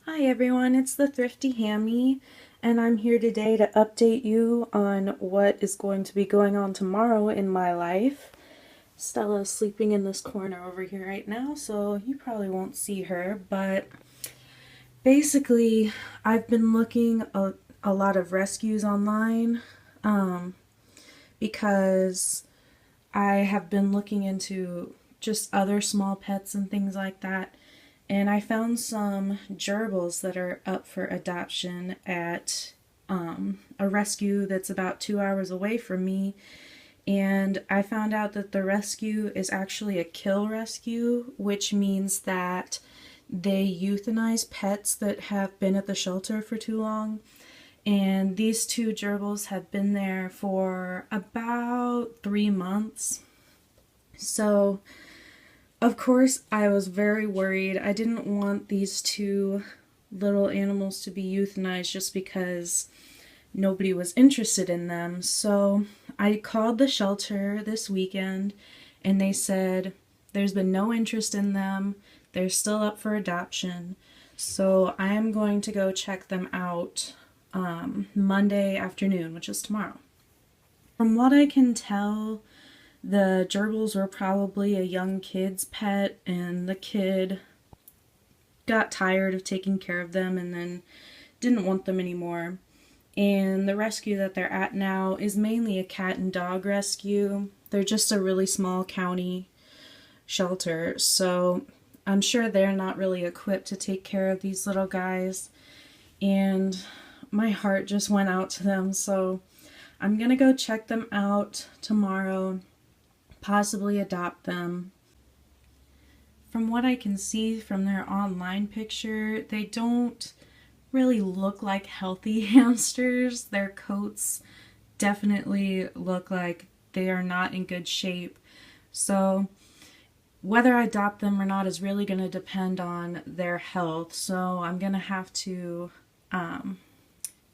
Hi everyone, it's the Thrifty Hammy, and I'm here today to update you on what is going to be going on tomorrow in my life. Stella's sleeping in this corner over here right now, so you probably won't see her, but basically, I've been looking a lot of rescues online because I have been looking into just other small pets and things like that. And I found some gerbils that are up for adoption at a rescue that's about 2 hours away from me. And I found out that the rescue is actually a kill rescue, which means that they euthanize pets that have been at the shelter for too long. And these two gerbils have been there for about 3 months. So of course, I was very worried. I didn't want these two little animals to be euthanized just because nobody was interested in them. So I called the shelter this weekend and they said there's been no interest in them. They're still up for adoption. So I am going to go check them out Monday afternoon, which is tomorrow. From what I can tell, the gerbils were probably a young kid's pet, and the kid got tired of taking care of them and then didn't want them anymore. And the rescue that they're at now is mainly a cat and dog rescue. They're just a really small county shelter, so I'm sure they're not really equipped to take care of these little guys. And my heart just went out to them, so I'm gonna go check them out tomorrow, possibly adopt them. From what I can see from their online picture, they don't really look like healthy hamsters. Their coats definitely look like they are not in good shape. So whether I adopt them or not is really going to depend on their health. So I'm going to have to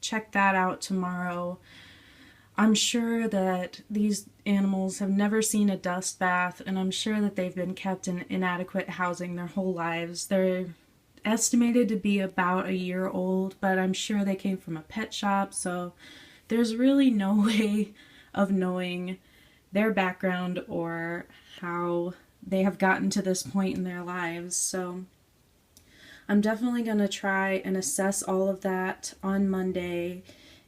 check that out tomorrow. I'm sure that these animals have never seen a dust bath, and I'm sure that they've been kept in inadequate housing their whole lives. They're estimated to be about a year old, but I'm sure they came from a pet shop, so there's really no way of knowing their background or how they have gotten to this point in their lives. So I'm definitely going to try and assess all of that on Monday,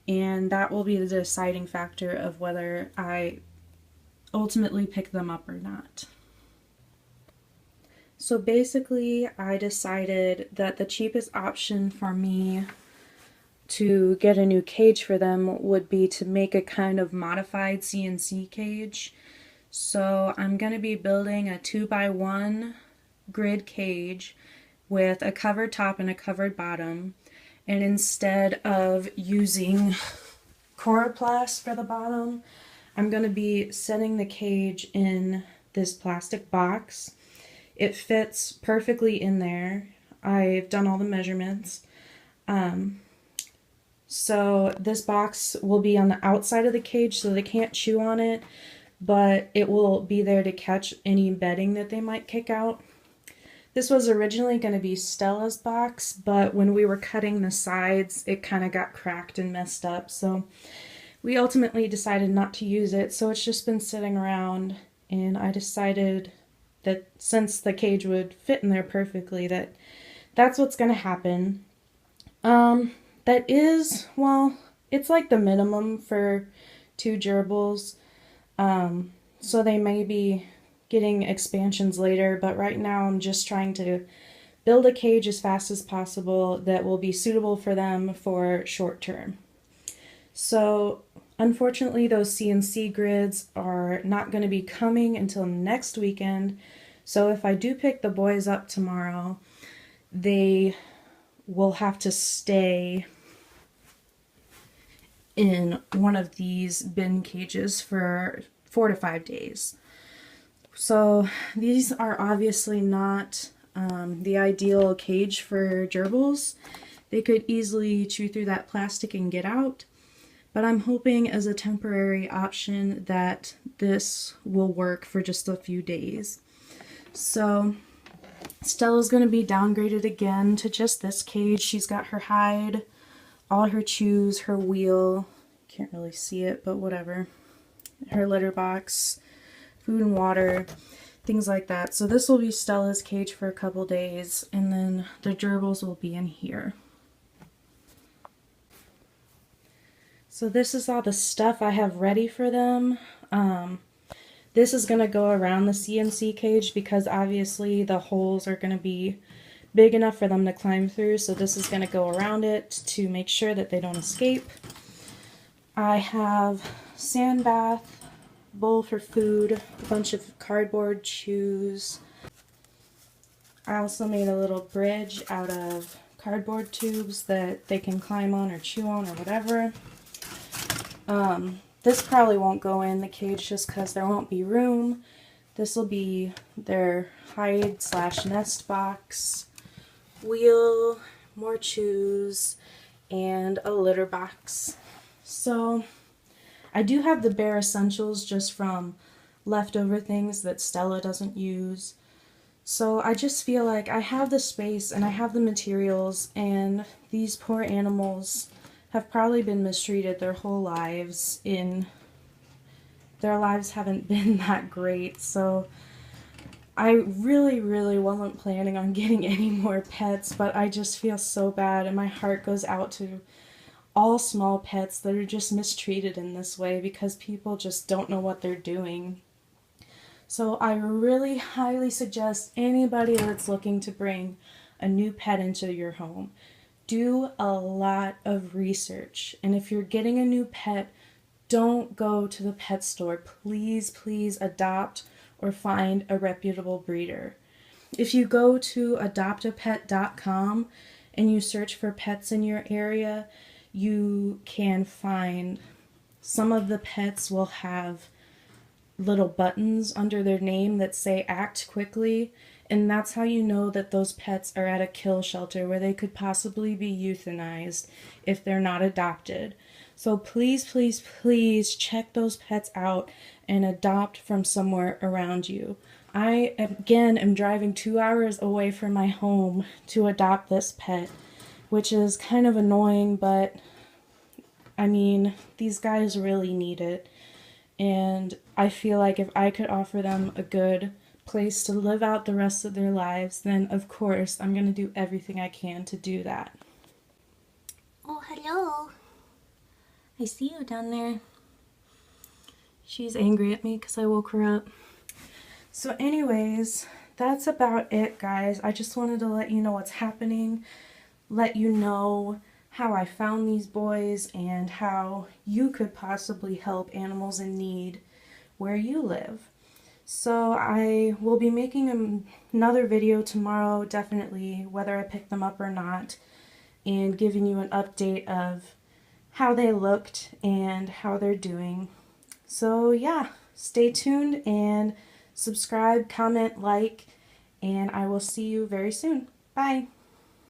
and that will be the deciding factor of whether I ultimately pick them up or not. So basically, I decided that the cheapest option for me to get a new cage for them would be to make a kind of modified CNC cage. So I'm going to be building a 2x1 grid cage with a covered top and a covered bottom. And instead of using coroplast for the bottom, I'm going to be setting the cage in this plastic box. It fits perfectly in there. I've done all the measurements. So this box will be on the outside of the cage so they can't chew on it, but it will be there to catch any bedding that they might kick out. This was originally going to be Stella's box, but when we were cutting the sides, it kind of got cracked and messed up. So we ultimately decided not to use it. So it's just been sitting around, and I decided that since the cage would fit in there perfectly, that's what's going to happen. That is, well, it's like the minimum for two gerbils. So they may be getting expansions later, but right now I'm just trying to build a cage as fast as possible that will be suitable for them for short term. So unfortunately, those CNC grids are not going to be coming until next weekend. So if I do pick the boys up tomorrow, they will have to stay in one of these bin cages for 4 to 5 days. So these are obviously not the ideal cage for gerbils. They could easily chew through that plastic and get out, but I'm hoping as a temporary option that this will work for just a few days. So Stella's going to be downgraded again to just this cage. She's got her hide, all her chews, her wheel, can't really see it, but whatever, her litter box, food and water, things like that. So this will be Stella's cage for a couple days, and then the gerbils will be in here. So this is all the stuff I have ready for them. This is going to go around the CNC cage because obviously the holes are going to be big enough for them to climb through. So this is going to go around it to make sure that they don't escape. I have sand bath, bowl for food, a bunch of cardboard chews. I also made a little bridge out of cardboard tubes that they can climb on or chew on or whatever. This probably won't go in the cage just because there won't be room. This will be their hide / nest box, wheel, more chews, and a litter box. So I do have the bare essentials just from leftover things that Stella doesn't use. So I just feel like I have the space and I have the materials, and these poor animals have probably been mistreated their whole lives. Their lives haven't been that great, so I really wasn't planning on getting any more pets, but I just feel so bad, and my heart goes out to all small pets that are just mistreated in this way because people just don't know what they're doing. So I really highly suggest anybody that's looking to bring a new pet into your home, do a lot of research. And if you're getting a new pet, don't go to the pet store. Please adopt or find a reputable breeder. If you go to adoptapet.com and you search for pets in your area, you can find some of the pets will have little buttons under their name that say act quickly, and that's how you know that those pets are at a kill shelter where they could possibly be euthanized if they're not adopted. So please check those pets out and adopt from somewhere around you. I again am driving 2 hours away from my home to adopt this pet, which is kind of annoying, but I mean, these guys really need it. And I feel like if I could offer them a good place to live out the rest of their lives, then of course I'm going to do everything I can to do that. Oh, hello. I see you down there. She's angry at me because I woke her up. So anyways, that's about it, guys. I just wanted to let you know what's happening, let you know how I found these boys and how you could possibly help animals in need where you live. So I will be making another video tomorrow, definitely, whether I pick them up or not, and giving you an update of how they looked and how they're doing. So yeah, stay tuned and subscribe, comment, like, and I will see you very soon. Bye!